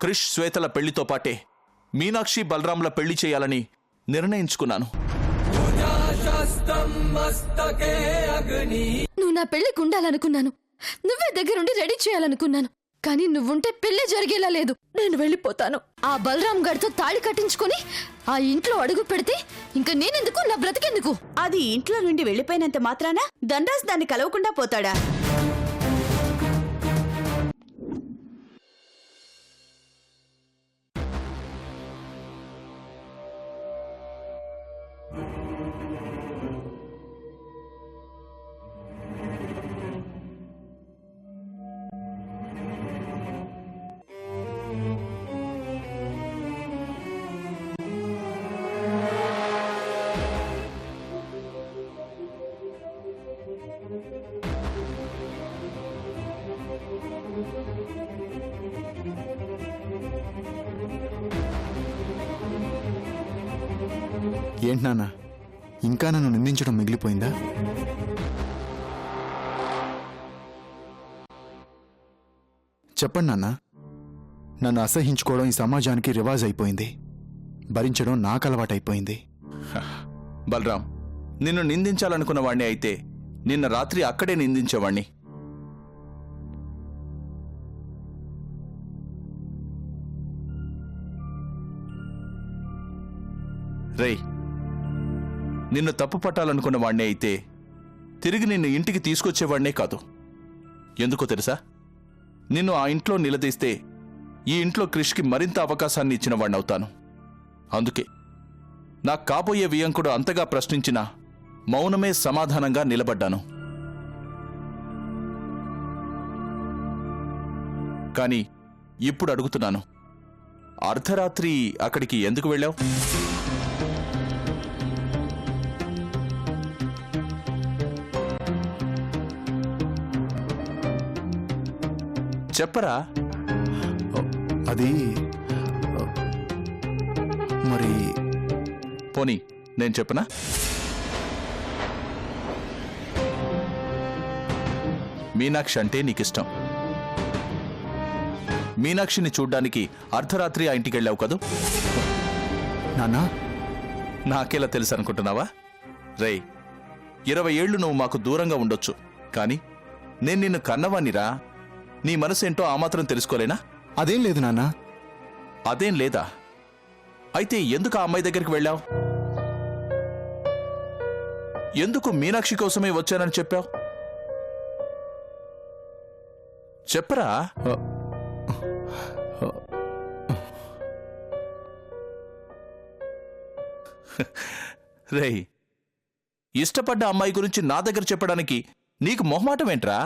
క్రిష్ శ్వేతల పెళ్లితో పాటే మీనాక్షి బలరాంల పెళ్లి చేయాలని నిర్ణయించుకున్నాను. నువ్వు నా పెళ్లికి ఉండాలనుకున్నాను, నువ్వే దగ్గరుండి రెడీ చేయాలనుకున్నాను. కానీ నువ్వుంటే పెళ్లి జరిగేలా లేదు. నేను వెళ్ళిపోతాను. ఆ బలరాం గారితో తాళి కట్టించుకొని ఆ ఇంట్లో అడుగు పెడితే ఇంకా నేనెందుకు, నా బ్రతికెందుకు? అది ఇంట్లో నుండి వెళ్ళిపోయినంత మాత్రాన దండాస్ దాన్ని కలవకుండా పోతాడా? ఏంటి నాన్న, ఇంకా నన్ను నిందించడం మిగిలిపోయిందా? చెప్పండి నాన్న. నన్ను అసహించుకోవడం ఈ సమాజానికి రివాజ్ అయిపోయింది. భరించడం నాకు అలవాటైపోయింది. బలరాం, నిన్ను నిందించాలనుకున్న వాణ్ణి అయితే నిన్న రాత్రి అక్కడే నిందించేవాణ్ణి. రేయ్, నిన్ను తప్పు పట్టాలనుకున్న వాణ్ణి అయితే తిరిగి నిన్ను ఇంటికి తీసుకొచ్చేవాణ్ణే కాదు. ఎందుకో తెలుసా? నిన్ను ఆ ఇంట్లో నిలదీస్తే ఈ ఇంట్లో క్రిష్కి మరింత అవకాశాన్ని ఇచ్చిన వాణ్ణవుతాను. అందుకే నాకు కాబోయే వియంకుడు అంతగా ప్రశ్నించినా మౌనమే సమాధానంగా నిలబడ్డాను. కానీ ఇప్పుడు అడుగుతున్నాను, అర్ధరాత్రి అక్కడికి ఎందుకు వెళ్ళావు? చెప్పరా? అది మరి పోనీ నేను చెప్పనా? మీనాక్షి అంటే నీకిష్టం. మీనాక్షిని చూడ్డానికి అర్ధరాత్రి ఆ ఇంటికి వెళ్ళావు కదూ? నాన్నా, నాకేలా తెలుసు అనుకుంటున్నావా? రేయ్, 20 ఏళ్లు నువ్వు మాకు దూరంగా ఉండొచ్చు, కానీ నేను నిన్ను కన్నవాణ్ణిరా. నీ మనసేంటో ఆ మాత్రం తెలుసుకోలేనా? అదేం లేదు నాన్నా. అదేం లేదా? అయితే ఎందుకు ఆ అమ్మాయి దగ్గరికి వెళ్ళావు? ఎందుకు మీనాక్షి కోసమే వచ్చానని చెప్పావు? చెప్పరా? రేయ్, ఇష్టపడ్డ అమ్మాయి గురించి నా దగ్గర చెప్పడానికి నీకు మొహమాటం ఏంట్రా?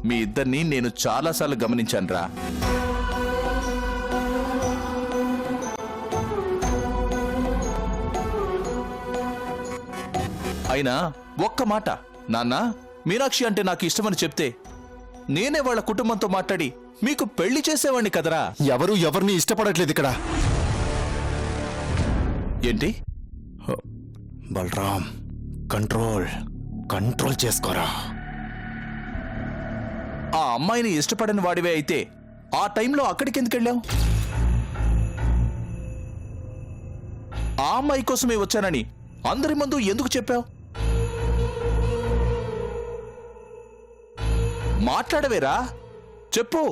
మీ ఇద్దరిని నేను చాలాసార్లు గమనించానురా. అయినా ఒక్క మాట, నాన్న మీనాక్షి అంటే నాకు ఇష్టమని చెప్తే నేనే వాళ్ళ కుటుంబంతో మాట్లాడి మీకు పెళ్లి చేసేవాణ్ణి కదరా. ఎవరు ఎవరిని ఇష్టపడట్లేదు ఇక్కడ. ఏంటి? బలరాం, కంట్రోల్ కంట్రోల్ చేసుకోరా. ఆ అమ్మాయిని ఇష్టపడని వాడివే అయితే ఆ టైంలో అక్కడికి ఎందుకు వెళ్ళావు? ఆ అమ్మాయి కోసమే వచ్చానని అందరి ముందు ఎందుకు చెప్పావు? మాట్లాడవేరా, చెప్పు.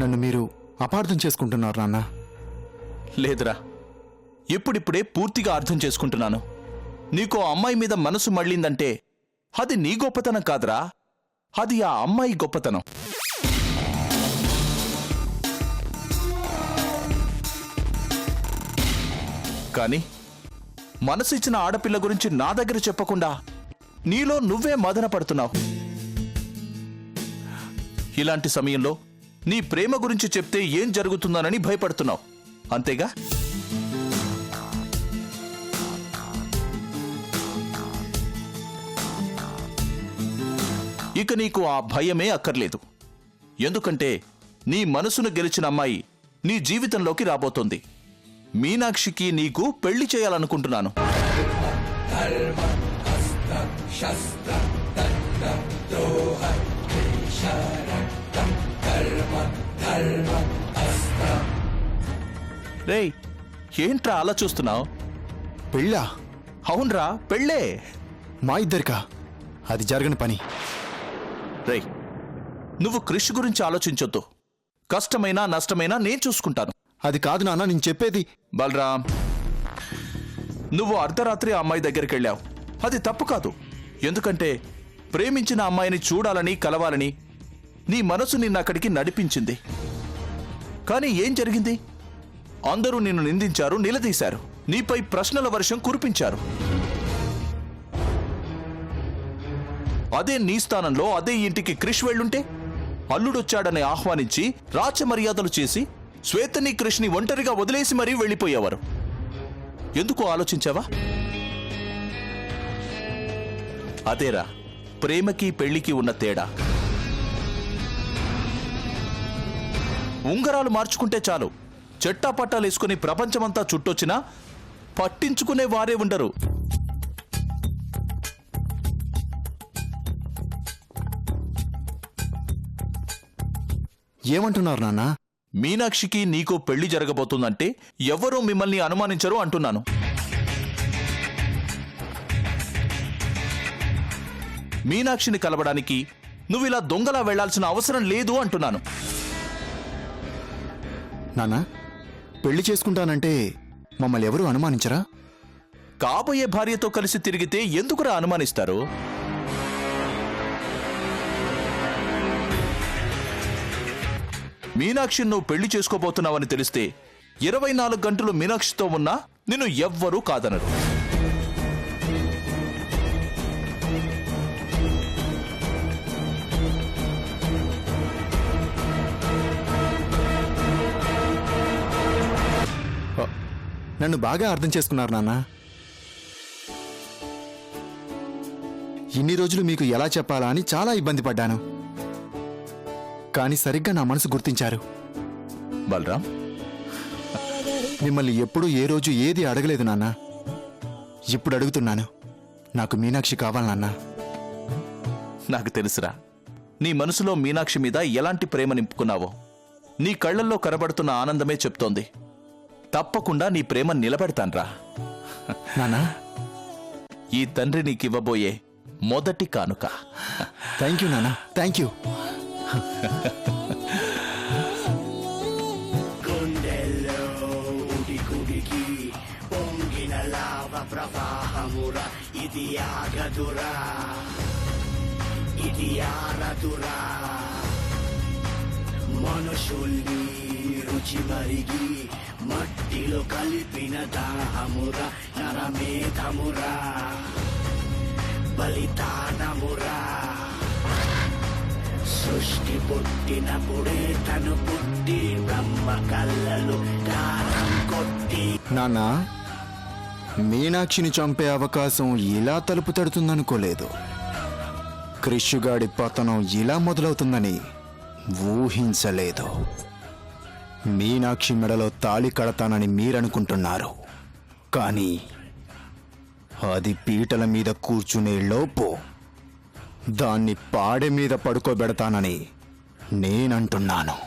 నన్ను మీరు అపార్థం చేసుకుంటున్నారు నాన్న. లేదురా, ఇప్పుడిప్పుడే పూర్తిగా అర్థం చేసుకుంటున్నాను. నీకో అమ్మాయి మీద మనసు మళ్ళిందంటే అది నీ గొప్పతనం కాదురా, అది ఆ అమ్మాయి గొప్పతనం. కానీ మనసిచ్చిన ఆడపిల్ల గురించి నా దగ్గర చెప్పకుండా నీలో నువ్వే మదన పడుతున్నావు. ఇలాంటి సమయంలో నీ ప్రేమ గురించి చెప్తే ఏం జరుగుతుందోనని భయపడుతున్నావు, అంతేగా? ఇక నీకు ఆ భయమే అక్కర్లేదు. ఎందుకంటే నీ మనసును గెలిచిన అమ్మాయి నీ జీవితంలోకి రాబోతోంది. మీనాక్షికి నీకు పెళ్లి చేయాలనుకుంటున్నాను. రేయ్, ఏంట్రా అలా చూస్తున్నావు? పెళ్ళా? అవునరా, పెళ్ళే. మా ఇద్దరికా? అది జరగని పని. రేయ్, నువ్వు క్రిష్ గురించి ఆలోచించొద్దు. కష్టమైనా నష్టమైనా నేను చూసుకుంటాను. అది కాదు నాన్న, నేను చెప్పేది. బలరాం, నువ్వు అర్ధరాత్రి ఆ అమ్మాయి దగ్గరికి వెళ్ళావు. అది తప్పు కాదు. ఎందుకంటే ప్రేమించిన అమ్మాయిని చూడాలని, కలవాలని నీ మనసు నిన్ను అక్కడికి నడిపించింది. కానీ ఏం జరిగింది? అందరూ నిన్ను నిందించారు, నిలదీశారు, నీపై ప్రశ్నల వర్షం కురిపించారు. అదే నీ స్థానంలో అదే ఇంటికి క్రిష్ వెళ్ళుంటే అల్లుడొచ్చాడని ఆహ్వానించి రాచమర్యాదలు చేసి శ్వేతని క్రిష్ని ఒంటరిగా వదిలేసి మరీ వెళ్ళిపోయేవారు. ఎందుకు ఆలోచించావా? అదేరా ప్రేమకి పెళ్లికి ఉన్న తేడా. ఉంగరాలు మార్చుకుంటే చాలు, చెట్టాపట్టాలేసుకుని ప్రపంచమంతా చుట్టొచ్చినా పట్టించుకునే వారే ఉండరు. ఏమంటున్నారు నాన్న? మీనాక్షికి నీకో పెళ్లి జరగబోతుందంటే ఎవరూ మిమ్మల్ని అనుమానించరు అంటున్నాను. మీనాక్షిని కలవడానికి నువ్విలా దొంగలా వెళ్లాల్సిన అవసరం లేదు అంటున్నాను. నాన్న, పెళ్లి చేసుకుంటానంటే మమ్మల్ని ఎవరు అనుమానించరా? కాబోయే భార్యతో కలిసి తిరిగితే ఎందుకురా అనుమానిస్తారు? మీనాక్షి నువ్వు పెళ్లి చేసుకోబోతున్నావని తెలిస్తే 24 గంటలు మీనాక్షితో ఉన్నా నిన్ను ఎవ్వరూ కాదనరు. నన్ను బాగా అర్థం చేసుకున్నారు నాన్న. ఇన్ని రోజులు మీకు ఎలా చెప్పాలా అని చాలా ఇబ్బంది పడ్డాను. కానీ సరిగ్గా నా మనసు గుర్తించారు. బలరాం, మిమ్మల్ని ఎప్పుడూ ఏ రోజు ఏది అడగలేదు నాన్న. ఇప్పుడు అడుగుతున్నాను. నాకు మీనాక్షి కావాలి నాన్న. నాకు తెలుసురా, నీ మనసులో మీనాక్షి మీద ఎలాంటి ప్రేమ నింపుకున్నావో. నీ కళ్లల్లో కనబడుతున్న ఆనందమే చెప్తోంది. తప్పకుండా నీ ప్రేమ నిలబెడతాన్రా. నాన్న, ఈ తండ్రి నీకివ్వబోయే మొదటి కానుక. థ్యాంక్ యూ నాన్న, థ్యాంక్ యూ. ఇది ఆగదురా, ఇది ఆరదురా. మనుషుల్ని రుచి మరిగి మట్టిలో కలిపిన దాహమురా, నరమేధమురా, బలిదానమురా. సృష్టి పుట్టినప్పుడే తను పుట్టి బ్రహ్మ కళ్ళలు కారం కొట్టి. నాన్న, మీనాక్షిని చంపే అవకాశం ఇలా తలుపు తడుతుందనుకోలేదు. క్రిషుగాడి పతనం ఇలా మొదలవుతుందని ఊహించలేదు. మీనాక్షి మెడలో తాళి కడతానని మీరనుకుంటున్నారు, కానీ అది పీటల మీద కూర్చునే లోపు దాన్ని పాడె మీద పడుకోబెడతానని నేనంటున్నాను.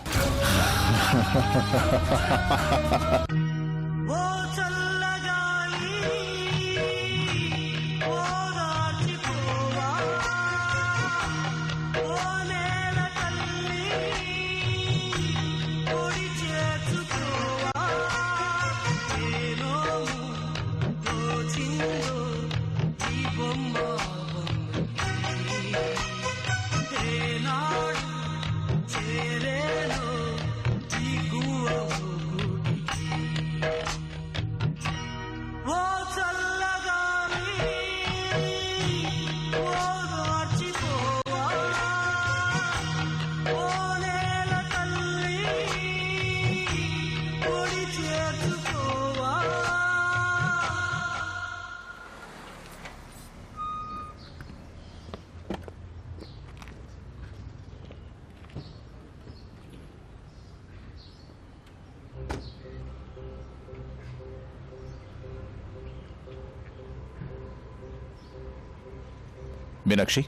మీనాక్షి,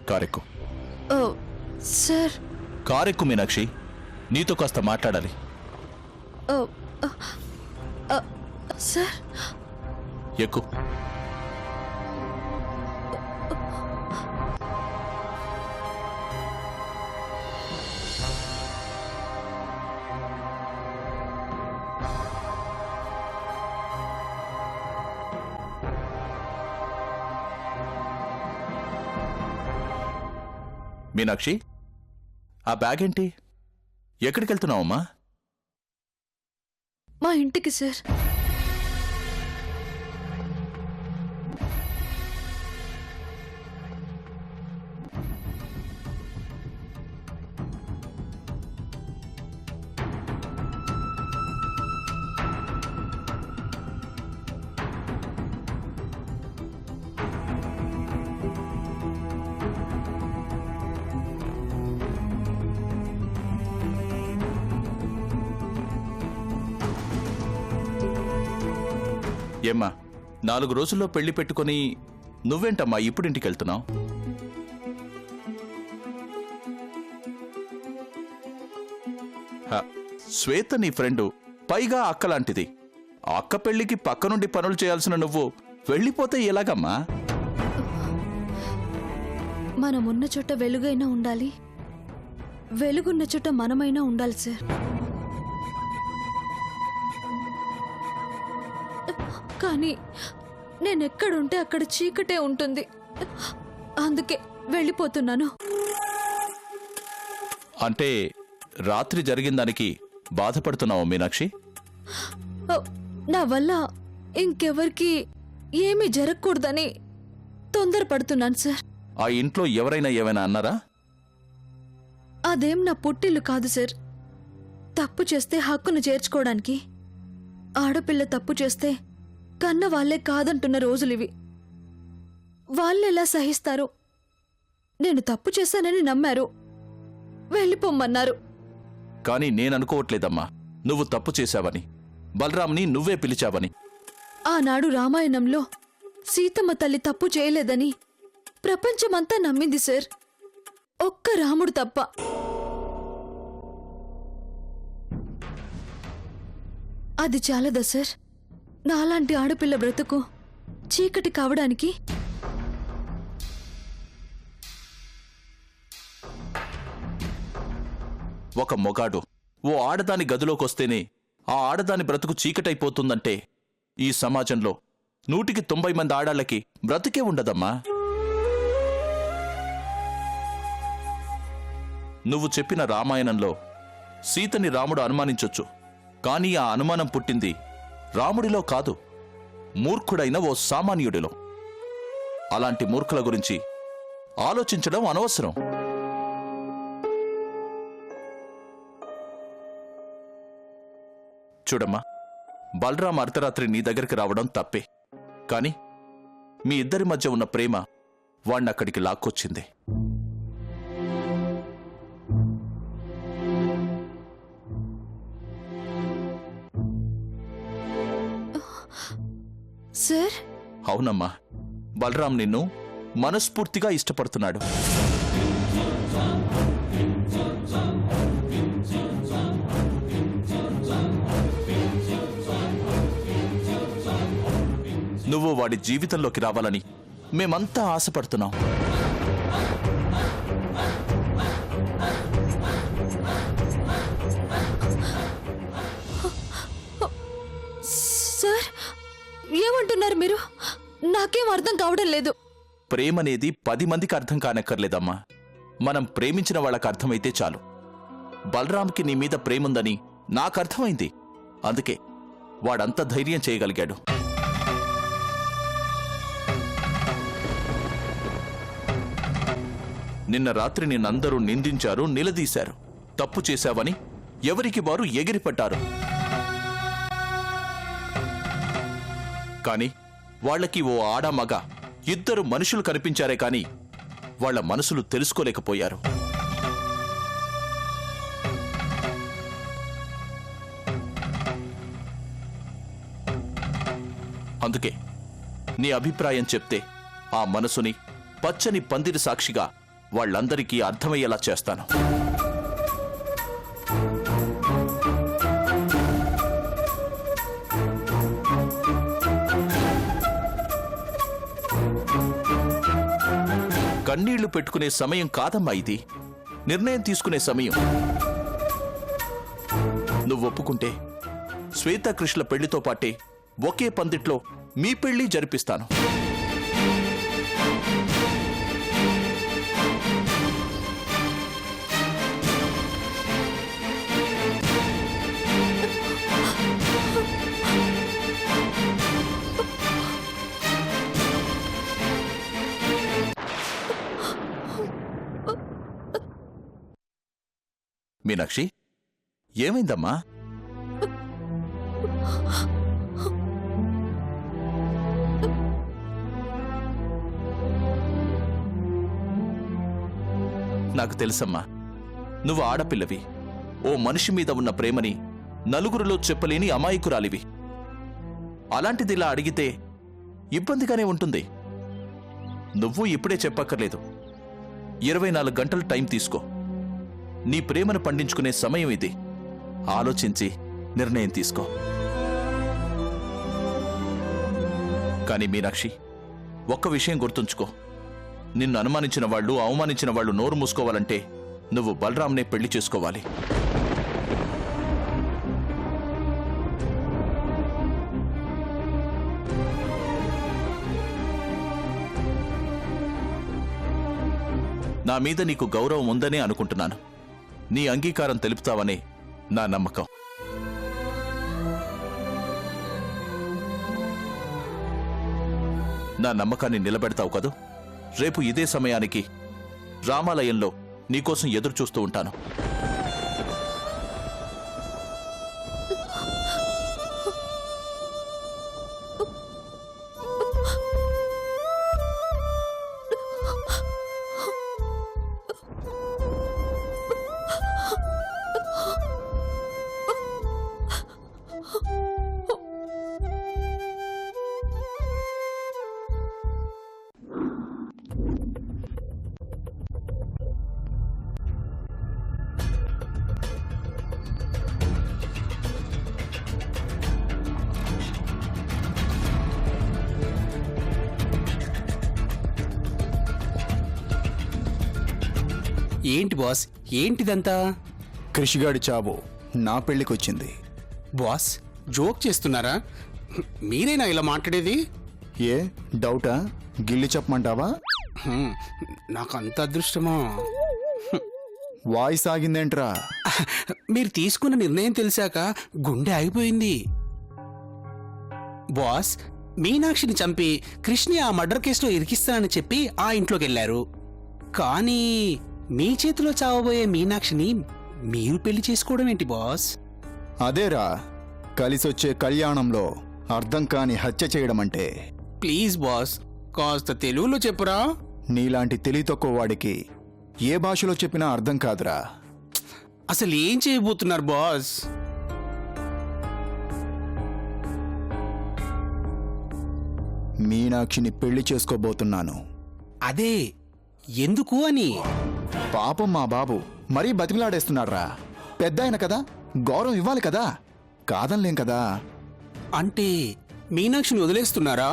కారెక్కు. ఓ సార్. కారెక్కు మీనాక్షి, నీతో కాస్త మాట్లాడాలి. ఓ సార్ ఎక్కు. మీనాక్షి, ఆ బ్యాగ్ ఏంటి? ఎక్కడికి వెళ్తున్నావమ్మా? మా ఇంటికి సార్. ఏమ్మా, 4 రోజుల్లో పెళ్లి పెట్టుకొని నువ్వేంటమ్మా ఇప్పుడు ఇంటికి వెళ్తున్నావు? శ్వేత నీ ఫ్రెండు, పైగా అక్కలాంటిది. ఆ అక్క పెళ్లికి పక్క నుండి పనులు చేయాల్సిన నువ్వు వెళ్ళిపోతే ఎలాగమ్మా? మనమున్న చోట వెలుగైనా ఉండాలి, వెలుగున్న చోట మనమైనా ఉండాలి సార్. కానీ నేనెక్కడుంటే అక్కడ చీకటే ఉంటుంది. అందుకే వెళ్ళిపోతున్నాను. అంటే రాత్రి జరిగిన దానికి బాధపడుతున్నావు మీనాక్షి? నా వల్ల ఇంకెవరికి ఏమీ జరగకూడదని తొందరపడుతున్నాను సార్. ఆ ఇంట్లో ఎవరైనా ఏమైనా అన్నారా? అదేం నా పుట్టిల్లు కాదు సార్. తప్పు చేస్తే హక్కును చేర్చుకోవడానికి. ఆడపిల్ల తప్పు చేస్తే కన్న వాళ్లే కాదంటున్న రోజులివి. వాళ్ళెలా సహిస్తారు? నేను తప్పు చేశానని నమ్మారు, వెళ్ళిపోమ్మన్నారు. కానీ నేననుకోవట్లేదమ్మా నువ్వు తప్పు చేశావని. బలరాంని నువ్వే పిలిచావని. ఆనాడు రామాయణంలో సీతమ్మ తల్లి తప్పు చేయలేదని ప్రపంచమంతా నమ్మింది సార్, ఒక్క రాముడు తప్ప. అది చాలదా సార్ నాలాంటి ఆడపిల్ల బ్రతుకు చీకటి కావడానికి? ఒక మొగాడు ఓ ఆడదాని గదిలోకొస్తేనే ఆ ఆడదాని బ్రతుకు చీకటైపోతుందంటే ఈ సమాజంలో 190 మంది ఆడాళ్ళకి బ్రతుకే ఉండదమ్మా. నువ్వు చెప్పిన రామాయణంలో సీతని రాముడు అనుమానించొచ్చు, కానీ ఆ అనుమానం పుట్టింది రాముడిలో కాదు, మూర్ఖుడైన ఓ సామాన్యుడిలో. అలాంటి మూర్ఖుల గురించి ఆలోచించడం అనవసరం. చూడమ్మా, బలరాం అర్ధరాత్రి నీ దగ్గరికి రావడం తప్పే, కాని మీ ఇద్దరి మధ్య ఉన్న ప్రేమ వాణ్ణక్కడికి లాక్కొచ్చింది. సార్ అవునమ్మా, బలరాం నిన్ను మనస్ఫూర్తిగా ఇష్టపడుతున్నాడు. నువ్వు వాడి జీవితంలోకి రావాలని మేమంతా ఆశపడుతున్నాం. సార్ ఏమంటున్నారు మీరు? నాకేం అర్థం కావడం లేదు. ప్రేమనేది 10 మందికి అర్థం కానక్కర్లేదమ్మా. మనం ప్రేమించిన వాళ్ళకి అర్థమైతే చాలు. బలరాంకి నీ మీద ప్రేముందని నాకర్థమైంది, అందుకే వాడంత ధైర్యం చేయగలిగాడు. నిన్న రాత్రి నిన్నందరూ నిందించారు, నిలదీశారు. తప్పు చేశావని ఎవరికి వారు ఎగిరిపడ్డారు. కాని వాళ్ళకి ఓ ఆడ మగ ఇద్దరు మనుషులు కనిపించారే కాని వాళ్ళ మనసులు తెలుసుకోలేకపోయారు. అందుకే నీ అభిప్రాయం చెప్తే ఆ మనసుని పచ్చని పందిరి సాక్షిగా వాళ్ళందరికీ అర్థమయ్యేలా చేస్తాను. కన్నీళ్లు పెట్టుకునే సమయం కాదమ్మా ఇది. నిర్ణయం తీసుకునే సమయం. నువ్వు ఒప్పుకుంటే శ్వేతాకృష్ల పెళ్లితో పాటే ఒకే పందిట్లో మీ పెళ్లి జరిపిస్తాను. మీనాక్షి, ఏమైందమ్మా? నాకు తెలుసమ్మా, నువ్వు ఆడపిల్లవి. ఓ మనిషి మీద ఉన్న ప్రేమని నలుగురిలో చెప్పలేని అమాయకురాలివి. అలాంటిది ఇలా అడిగితే ఇబ్బందిగానే ఉంటుంది. నువ్వు ఇప్పుడే చెప్పక్కర్లేదు. 24 గంటలు టైం తీసుకో. నీ ప్రేమను పండించుకునే సమయం ఇది. ఆలోచించి నిర్ణయం తీసుకో. కానీ మీనాక్షి, ఒక్క విషయం గుర్తుంచుకో. నిన్ను అనుమానించిన వాళ్ళు, అవమానించిన వాళ్ళు నోరు మూసుకోవాలంటే నువ్వు బలరాంనే పెళ్లి చేసుకోవాలి. నా మీద నీకు గౌరవం ఉందనే అనుకుంటున్నాను. నీ అంగీకారం తెలుపుతావనే నా నమ్మకం. నా నమ్మకాన్ని నిలబెడతావు కదూ? రేపు ఇదే సమయానికి రామాలయంలో నీకోసం ఎదురు చూస్తూ ఉంటాను. ఏంటి బాస్, ఏంటిదంతా? కృషిగాడి చావు నా పెళ్లికొచ్చింది. బాస్, జోక్ చేస్తున్నారా? మీరేనా ఇలా మాట్లాడేది? ఏ డౌటా? గిల్లి చెప్పమంటావా? హ్మ్, నాకు అంత అదృష్టమా? వాయిస్ ఆగిందేంట్రా? మీరు తీసుకున్న నిర్ణయం తెలిసాక గుండె ఆగిపోయింది. బాస్, మీనాక్షిని చంపి కృష్ణి ఆ మర్డర్ కేసులో ఇరికిస్తానని చెప్పి ఆ ఇంట్లోకి వెళ్ళారు. కానీ మీ చేతిలో చావబోయే మీనాక్షిని మీరు పెళ్లి చేసుకోవడం ఏంటి బాస్? అదేరా కలిసొచ్చే కళ్యాణంలో అర్థం కాని హత్య చేయడం అంటే. ప్లీజ్ బాస్, కాస్త తెలుగులో చెప్పురా. నీలాంటి తెలివి తక్కువ వాడికి ఏ భాషలో చెప్పినా అర్థం కాదురా. అసలు ఏం చేయబోతున్నారు బాస్? మీనాక్షిని పెళ్లి చేసుకోబోతున్నాను. అదే ఎందుకు అని. పాపం మా బాబు మరీ బతిమిలాడేస్తున్నాడ్రా. పెద్ద ఆయన కదా, గౌరవం ఇవ్వాలి కదా. కాదనలేం కదా. అంటే మీనాక్షిని వదిలేస్తున్నారా?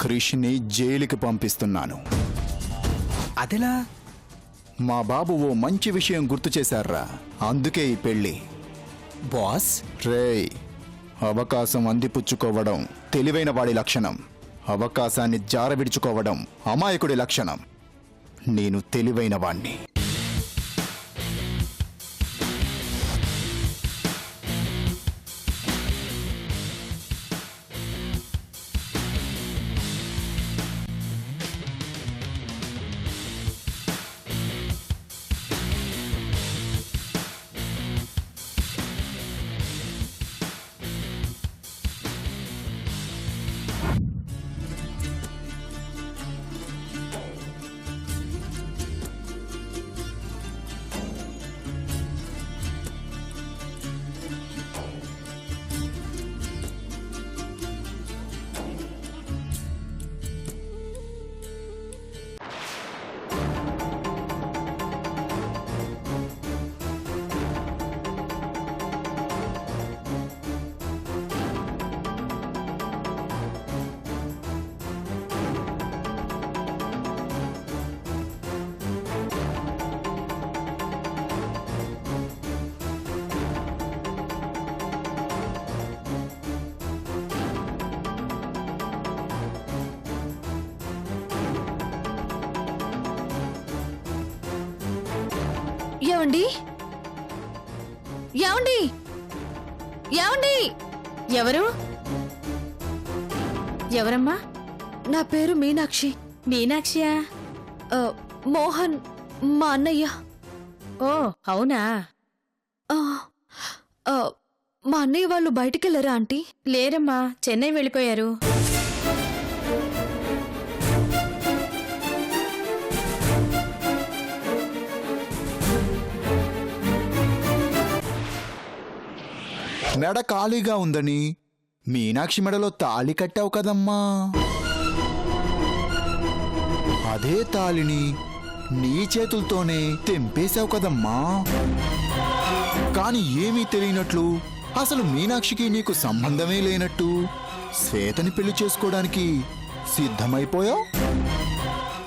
క్రిష్ని జైలుకి పంపిస్తున్నాను. అదెలా? మా బాబు ఓ మంచి విషయం గుర్తు చేశారా, అందుకే ఈ పెళ్లి. బాస్, రేయ్, అవకాశం అందిపుచ్చుకోవడం తెలివైన వాడి లక్షణం. అవకాశాన్ని జారవిడుచుకోవడం అమాయకుడి లక్షణం. నేను తెలివైన వాణ్ణి. ఏమండి ఏమండి ఏమండి ఎవరు ఎవరమ్మా? నా పేరు మీనాక్షి. మీనాక్షియా? ఆ, మోహన్ మా అన్నయ్య. ఓ అవునా? ఆ, ఆ, మా అన్నయ్య వాళ్ళు బయటికెళ్ళరా ఆంటీ? లేరమ్మా, చెన్నై వెళ్ళిపోయారు. మెడ ఖాళీగా ఉందని మీనాక్షి మెడలో తాళి కట్టావు కదమ్మా. అదే తాళిని నీ చేతులతోనే తెంపేశావు కదమ్మా. కాని ఏమీ తెలియనట్లు, అసలు మీనాక్షికి నీకు సంబంధమే లేనట్టు శ్వేతని పెళ్లి చేసుకోవడానికి సిద్ధమైపోయావు.